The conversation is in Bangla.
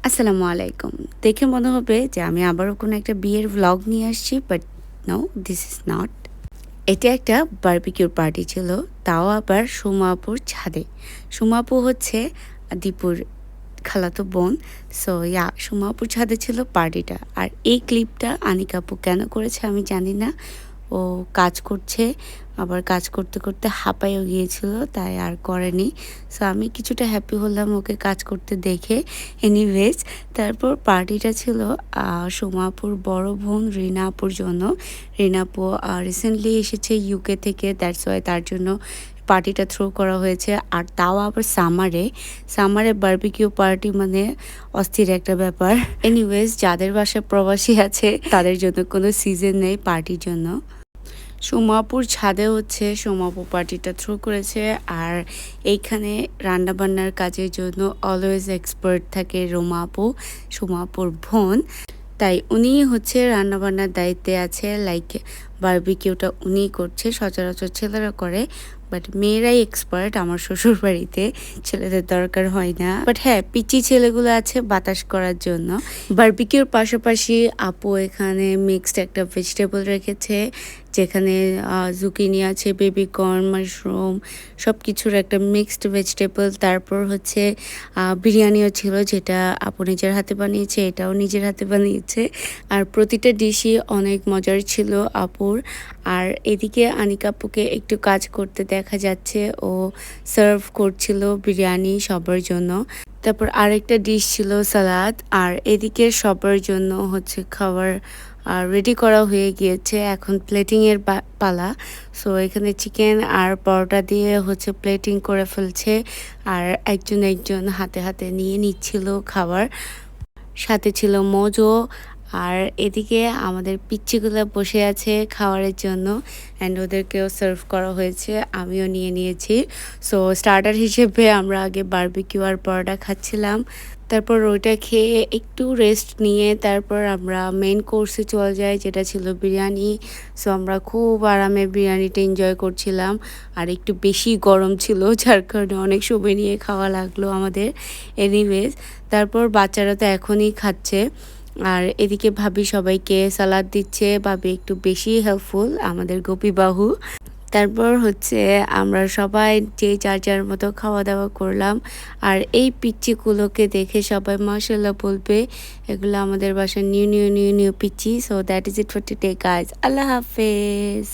আসসালামু আলাইকুম। দেখে মনে হবে যে আমি আবারও কোনো একটা বিয়ের ভ্লগ নিয়ে আসছি, but no, this is not. এটা একটা বারবিকিউর পার্টি ছিল, তাও আবার সুমা আপুর ছাদে। সুমা আপু হচ্ছে দীপুর খালাতো বোন। সো সুমা আপুর ছাদে ছিল পার্টিটা। আর এই ক্লিপটা আনিকা আপু কেন করেছে আমি জানি না। ও কাজ করছে, আবার কাজ করতে করতে হাঁপাইও গিয়েছিল, তাই আর করেনি। সো আমি কিছুটা হ্যাপি হলাম ওকে কাজ করতে দেখে। এনিওয়েজ, তারপর পার্টিটা ছিল সুমা আপুর বড় বোন রিনা আপুর জন্য। রিনা আপু রিসেন্টলি এসেছে ইউকে থেকে, দ্যাটস ওয়াই তার জন্য পার্টিটা থ্রো করা হয়েছে। আর তাও আবার সামারে বারবিকিউ পার্টি মানে অস্থির একটা ব্যাপার। এনিওয়েজ, যাদের বাসায় প্রবাসী আছে তাদের জন্য কোনো সিজন নেই পার্টির জন্য। সোমাপুর ছাদে হচ্ছে সোমাপু পার্টিটা থ্রো করেছে। আর এইখানে রান্নাবান্নার কাজের জন্য অলওয়েজ এক্সপার্ট থাকে রোমা আপু, সোমাপুর বোন। তাই উনি হচ্ছে রান্নাবান্নার দায়িত্বে আছে, লাইক বারবিকিউটা উনিই করছে। সচরাচর ছেলেরা করে, বাট মেয়েরাই এক্সপার্ট আমার শ্বশুর বাড়িতে, ছেলেদের দরকার হয় না। বাট হ্যাঁ, পিচি ছেলেগুলো আছে বাতাস করার জন্য। বারবিকিউর পাশাপাশি আপু এখানে মিক্সড একটা ভেজিটেবল রেখেছে, যেখানে জুকিনি আছে, বেবিকর্ন, মাশরুম, সব কিছুর একটা মিক্সড ভেজিটেবল। তারপর হচ্ছে বিরিয়ানিও ছিল, যেটা আপু নিজের হাতে বানিয়েছে, এটাও নিজের হাতে বানিয়েছে। আর প্রতিটা ডিশই অনেক মজার ছিল আপুর। আর এদিকে আনিকা আপুকে একটু কাজ করতে দেখা যাচ্ছে, ও সার্ভ করছিল বিরিয়ানি সবার জন্য। তারপর আরেকটা ডিশ ছিল সালাদ। আর এদিকে সবার জন্য হচ্ছে খাবার রেডি করা হয়ে গিয়েছে, এখন প্লেটিংয়ের পালা। সো এখানে চিকেন আর পরোটা দিয়ে হচ্ছে প্লেটিং করে ফেলছে, আর একজন একজন হাতে হাতে নিয়ে নিচ্ছিল খাবার। সাথে ছিল মোজো। আর এদিকে আমাদের পিচ্চিগুলো বসে আছে খাবারের জন্য, অ্যান্ড ওদেরকেও সার্ভ করা হয়েছে, আমিও নিয়ে নিয়েছি। সো স্টার্টার হিসেবে আমরা আগে বারবিকিউ আর পরোটা খাচ্ছিলাম, তারপর ওইটা খেয়ে একটু রেস্ট নিয়ে তারপর আমরা মেইন কোর্সে চলে যাই, যেটা ছিল বিরিয়ানি। সো আমরা খুব আরামে বিরিয়ানিটা এনজয় করছিলাম। আর একটু বেশি গরম ছিল, যার কারণে অনেক সময় নিয়ে খাওয়া লাগলো আমাদের। এনিওয়েজ, তারপর বাচ্চারা তো এখনই খাচ্ছে। আর এদিকে ভাবি সবাইকে সালাদ দিচ্ছে, ভাবি একটু বেশি হেল্পফুল, আমাদের গোপী বাহু। তারপর হচ্ছে আমরা সবাই যে যার যার মতো খাওয়া দাওয়া করলাম। আর এই পিচ্চিগুলোকে দেখে সবাই মাশাআল্লাহ বলবে, এগুলো আমাদের বাসার নিউ নিউ নিউ নিউ পিচ্চি। So that is it for today guys, আল্লাহ হাফেজ।